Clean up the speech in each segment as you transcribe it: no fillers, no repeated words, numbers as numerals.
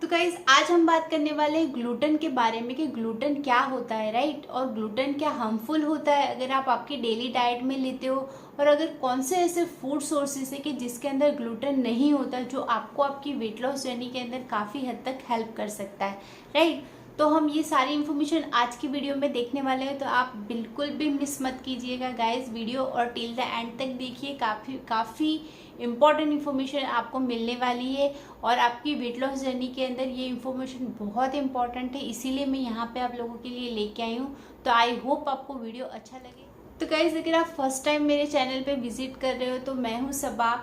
तो गाइज आज हम बात करने वाले हैं ग्लूटेन के बारे में कि ग्लूटेन क्या होता है, राइट। और ग्लूटेन क्या हार्मफुल होता है अगर आप आपकी डेली डाइट में लेते हो, और अगर कौन से ऐसे फूड सोर्सेस है कि जिसके अंदर ग्लूटेन नहीं होता जो आपको आपकी वेट लॉस जर्नी के अंदर काफ़ी हद तक हेल्प कर सकता है, राइट। तो हम ये सारी इन्फॉर्मेशन आज की वीडियो में देखने वाले हैं, तो आप बिल्कुल भी मिस मत कीजिएगा गाइज वीडियो, और टिल द एंड तक देखिए। काफ़ी इम्पॉर्टेंट इन्फॉर्मेशन आपको मिलने वाली है, और आपकी वेट लॉस जर्नी के अंदर ये इन्फॉर्मेशन बहुत इंपॉर्टेंट है, इसीलिए मैं यहाँ पे आप लोगों के लिए लेके आई हूँ। तो आई होप आपको वीडियो अच्छा लगे। तो गाइज अगर आप फर्स्ट टाइम मेरे चैनल पे विजिट कर रहे हो तो मैं हूँ सबा,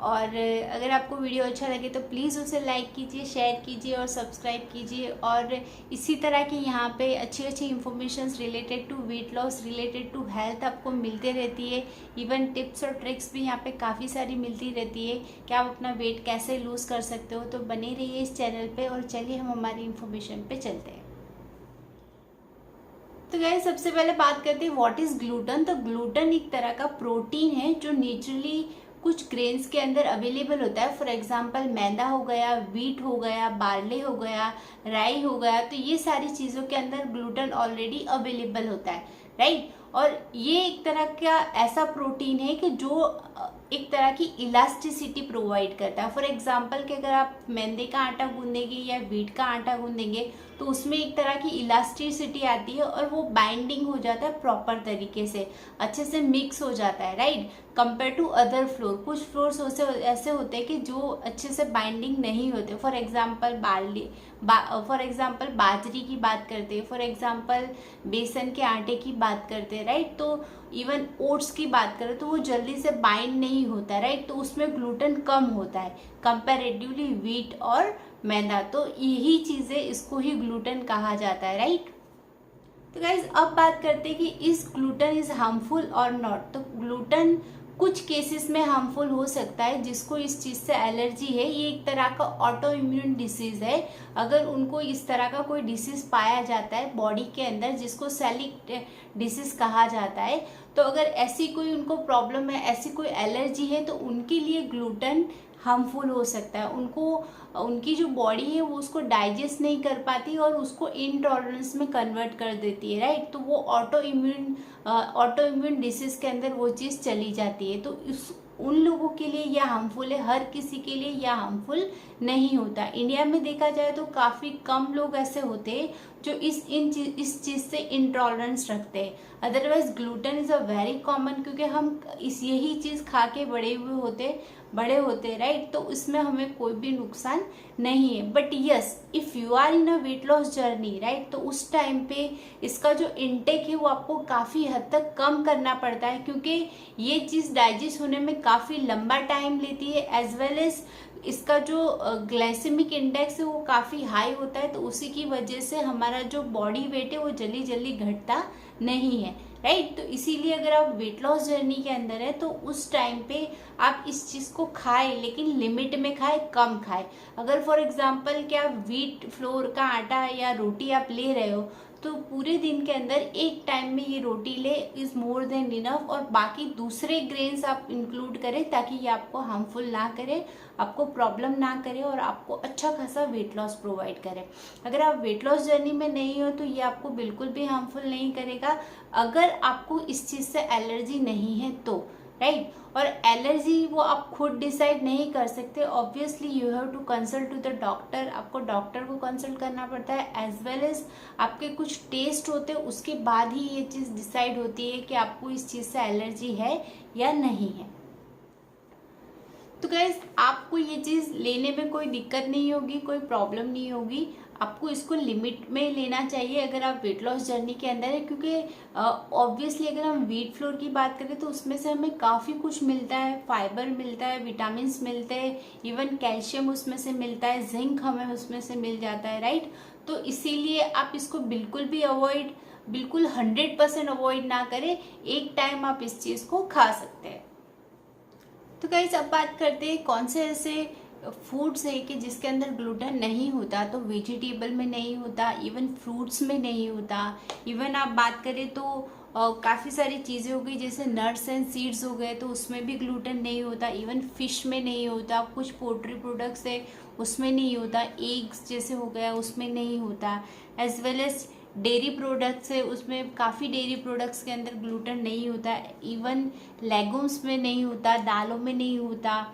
और अगर आपको वीडियो अच्छा लगे तो प्लीज़ उसे लाइक कीजिए, शेयर कीजिए और सब्सक्राइब कीजिए। और इसी तरह की यहाँ पे अच्छी अच्छी information related to weight loss, related to health आपको मिलते रहती है। इवन टिप्स और ट्रिक्स भी यहाँ पे काफ़ी सारी मिलती रहती है कि आप अपना वेट कैसे लूज़ कर सकते हो। तो बने रहिए इस चैनल पे, और चलिए हम हमारी इन्फॉर्मेशन पे चलते हैं। तो गाइस सबसे पहले बात करते हैं व्हाट इज ग्लूटेन। तो ग्लूटेन एक तरह का प्रोटीन है जो नेचुरली कुछ ग्रेन्स के अंदर अवेलेबल होता है। फॉर एग्जांपल मैदा हो गया, व्हीट हो गया, बार्ले हो गया, राई हो गया, तो ये सारी चीज़ों के अंदर ग्लूटेन ऑलरेडी अवेलेबल होता है, राइट। और ये एक तरह का ऐसा प्रोटीन है कि जो एक तरह की इलास्टिसिटी प्रोवाइड करता है। फॉर एग्जांपल कि अगर आप मैदे का आटा गूंदेंगे या व्हीट का आटा गूंदेंगे तो उसमें एक तरह की इलास्टिसिटी आती है, और वो बाइंडिंग हो जाता है प्रॉपर तरीके से, अच्छे से मिक्स हो जाता है, right. Compare to other floor, कुछ फ्लोर्स ऐसे होते हैं कि जो अच्छे से बाइंडिंग नहीं होते। फॉर एग्जांपल फॉर एग्जांपल बाजरी की बात करते हैं, फॉर एग्जांपल बेसन के आटे की बात करते हैं, राइट। तो इवन ओट्स की बात करें तो वो जल्दी से बाइंड नहीं होता, राइट। तो उसमें ग्लूटेन कम होता है कंपैरेटिवली व्हीट और मैदा। तो यही चीज़ें, इसको ही ग्लूटेन कहा जाता है, राइट। तो गाइज अब बात करते हैं कि इस ग्लूटेन इज हार्मफुल और नॉट। तो ग्लूटेन कुछ केसेस में हार्मफुल हो सकता है जिसको इस चीज़ से एलर्जी है। ये एक तरह का ऑटो इम्यून डिसीज है। अगर उनको इस तरह का कोई डिसीज पाया जाता है बॉडी के अंदर जिसको सेलिक डिसीज कहा जाता है, तो अगर ऐसी कोई उनको प्रॉब्लम है, ऐसी कोई एलर्जी है, तो उनके लिए ग्लूटेन हार्मफुल हो सकता है। उनकी जो बॉडी है वो उसको डाइजेस्ट नहीं कर पाती और उसको इनटॉलरेंस में कन्वर्ट कर देती है, राइट। तो वो ऑटो इम्यून डिसीज के अंदर वो चीज़ चली जाती है। तो उन लोगों के लिए यह हार्मफुल है, हर किसी के लिए यह हार्मफुल नहीं होता। इंडिया में देखा जाए तो काफ़ी कम लोग ऐसे होते हैं जो इस चीज़ से इंटॉलरेंस रखते हैं। Otherwise gluten is a very common, क्योंकि हम यही चीज़ खा के बड़े होते, राइट। तो इसमें हमें कोई भी नुकसान नहीं है। But yes, if you are in a weight loss journey, right, तो उस टाइम पे इसका जो इनटेक है वो आपको काफ़ी हद तक कम करना पड़ता है, क्योंकि ये चीज़ डाइजेस्ट होने में काफ़ी लंबा टाइम लेती है। एज वेल एज इसका जो ग्लाइसेमिक इंडेक्स है वो काफ़ी हाई होता है। तो उसी की वजह से हमारा जो बॉडी वेट है वो जल्दी जल्दी घटता नहीं है, राइट। तो इसीलिए अगर आप वेट लॉस जर्नी के अंदर है तो उस टाइम पे आप इस चीज़ को खाएं, लेकिन लिमिट में खाएं, कम खाएं। अगर फॉर एग्जांपल क्या व्हीट फ्लोर का आटा या रोटी आप ले रहे हो तो पूरे दिन के अंदर एक टाइम में ये रोटी ले इज़ मोर देन इनफ, और बाकी दूसरे ग्रेन्स आप इंक्लूड करें ताकि ये आपको हार्मफुल ना करे, आपको प्रॉब्लम ना करे, और आपको अच्छा खासा वेट लॉस प्रोवाइड करे। अगर आप वेट लॉस जर्नी में नहीं हो तो ये आपको बिल्कुल भी हार्मफुल नहीं करेगा, अगर आपको इस चीज़ से एलर्जी नहीं है तो, राइट। और एलर्जी वो आप खुद डिसाइड नहीं कर सकते। Obviously you have to consult to the doctor, आपको डॉक्टर को कंसल्ट करना पड़ता है। एज वेल एज आपके कुछ टेस्ट होते हैं, उसके बाद ही ये चीज़ डिसाइड होती है कि आपको इस चीज़ से एलर्जी है या नहीं है। तो गाइस आपको ये चीज़ लेने में कोई दिक्कत नहीं होगी, कोई प्रॉब्लम नहीं होगी। आपको इसको लिमिट में लेना चाहिए अगर आप वेट लॉस जर्नी के अंदर है, क्योंकि ऑब्वियसली अगर हम व्हीट फ्लोर की बात करें तो उसमें से हमें काफ़ी कुछ मिलता है, फाइबर मिलता है, विटामिन मिलते हैं, इवन कैल्शियम उसमें से मिलता है, जिंक हमें उसमें से मिल जाता है, राइट। तो इसीलिए आप इसको बिल्कुल 100% अवॉइड ना करें। एक टाइम आप इस चीज़ को खा सकते हैं। तो गाइस अब बात करते हैं कौन से ऐसे फूड्स है कि जिसके अंदर ग्लूटेन नहीं होता। तो वेजिटेबल में नहीं होता, इवन फ्रूट्स में नहीं होता, इवन आप बात करें तो और काफ़ी सारी चीज़ें हो गई जैसे नट्स एंड सीड्स हो गए, तो उसमें भी ग्लूटेन नहीं होता। इवन फिश में नहीं होता, कुछ पोल्ट्री प्रोडक्ट्स है उसमें नहीं होता, एग्स जैसे हो गया उसमें नहीं होता, as well as dairy products है उसमें काफ़ी डेयरी प्रोडक्ट्स के अंदर ग्लूटेन नहीं होता। इवन लेगुम्स में नहीं होता, दालों में नहीं होता।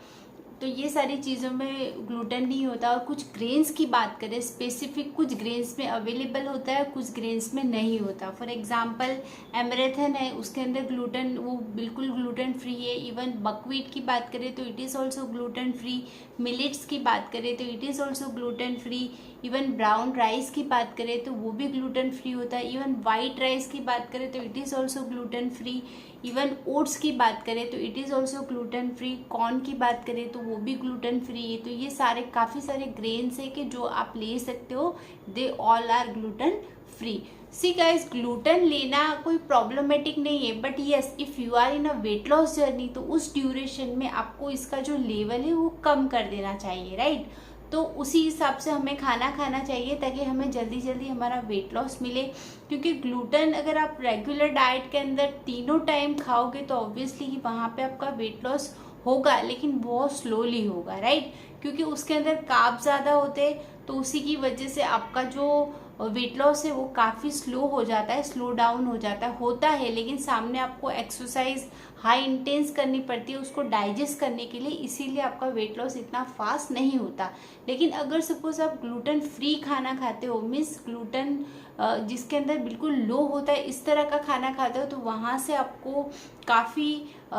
तो ये सारी चीज़ों में ग्लूटेन नहीं होता। और कुछ ग्रेन्स की बात करें स्पेसिफिक, कुछ ग्रेन्स में अवेलेबल होता है, कुछ ग्रेन्स में नहीं होता। फॉर एग्जांपल एमरेथन है, उसके अंदर ग्लूटेन वो बिल्कुल ग्लूटेन फ्री है। इवन बकवीट की बात करें तो it is also gluten free. Millets की बात करें तो it is also gluten free. Even brown rice की बात करें तो वो भी ग्लूटेन फ्री होता है। इवन वाइट राइस की बात करें तो it is also gluten free. Even oats की बात करें तो it is also gluten free. Corn की बात करें तो वो भी ग्लूटेन फ्री है। तो ये सारे काफ़ी सारे ग्रेन्स है कि जो आप ले सकते हो, they all are gluten free. See guys, gluten लेना कोई प्रॉब्लमेटिक नहीं है, but yes if you are in a weight loss journey तो उस ड्यूरेशन में आपको इसका जो लेवल है वो कम कर देना चाहिए, राइट। तो उसी हिसाब से हमें खाना खाना चाहिए ताकि हमें जल्दी जल्दी हमारा वेट लॉस मिले। क्योंकि ग्लूटेन अगर आप रेगुलर डाइट के अंदर तीनों टाइम खाओगे तो ऑब्वियसली वहाँ पे आपका वेट लॉस होगा, लेकिन बहुत स्लोली होगा, राइट। क्योंकि उसके अंदर कार्ब ज़्यादा होते, तो उसी की वजह से आपका जो वेट लॉस है वो काफ़ी स्लो हो जाता है, स्लो डाउन हो जाता है, होता है। लेकिन सामने आपको एक्सरसाइज हाई इंटेंस करनी पड़ती है उसको डाइजेस्ट करने के लिए, इसीलिए आपका वेट लॉस इतना फास्ट नहीं होता। लेकिन अगर सपोज आप ग्लूटेन फ्री खाना खाते हो, मीन्स ग्लूटेन जिसके अंदर बिल्कुल लो होता है, इस तरह का खाना खाते हो, तो वहाँ से आपको काफ़ी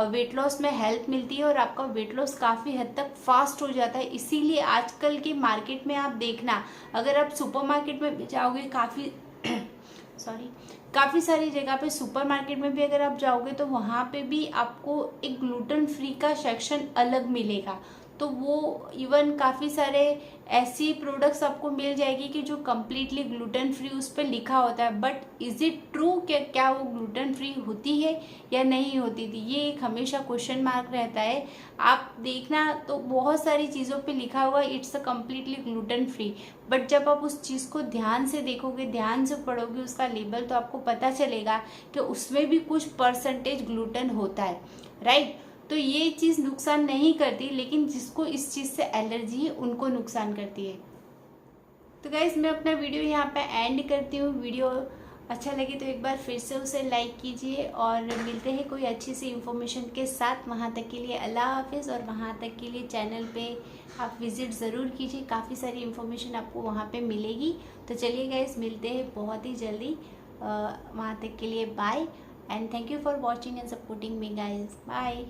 वेट लॉस में हेल्प मिलती है और आपका वेट लॉस काफ़ी हद तक फास्ट हो जाता है। इसीलिए आजकल के मार्केट में आप देखना, अगर आप सुपरमार्केट में जाओगे काफ़ी काफ़ी सारी जगह पे सुपरमार्केट में भी अगर आप जाओगे तो वहाँ पे भी आपको एक ग्लूटेन फ्री का सेक्शन अलग मिलेगा। तो वो इवन काफ़ी सारे ऐसी प्रोडक्ट्स आपको मिल जाएगी कि जो कम्प्लीटली ग्लूटेन फ्री उस पर लिखा होता है, बट इज़ इट ट्रू कि क्या वो ग्लूटेन फ्री होती है या नहीं होती थी, ये एक हमेशा क्वेश्चन मार्क रहता है। आप देखना तो बहुत सारी चीज़ों पे लिखा हुआ it's a completely gluten free, but जब आप उस चीज़ को ध्यान से देखोगे, ध्यान से पढ़ोगे उसका लेबल, तो आपको पता चलेगा कि उसमें भी कुछ परसेंटेज ग्लूटेन होता है, राइट। तो ये चीज़ नुकसान नहीं करती, लेकिन जिसको इस चीज़ से एलर्जी है उनको नुकसान करती है। तो गाइस, मैं अपना वीडियो यहाँ पे एंड करती हूँ। वीडियो अच्छा लगे तो एक बार फिर से उसे लाइक कीजिए और मिलते हैं कोई अच्छी सी इन्फॉर्मेशन के साथ। वहाँ तक के लिए अल्लाह हाफिज़। और वहाँ तक के लिए चैनल पे आप विज़िट ज़रूर कीजिए, काफ़ी सारी इन्फॉर्मेशन आपको वहाँ पे मिलेगी। तो चलिए गाइस, मिलते हैं बहुत ही जल्दी। वहाँ तक के लिए bye and thank you for watching and supporting me guys. Bye.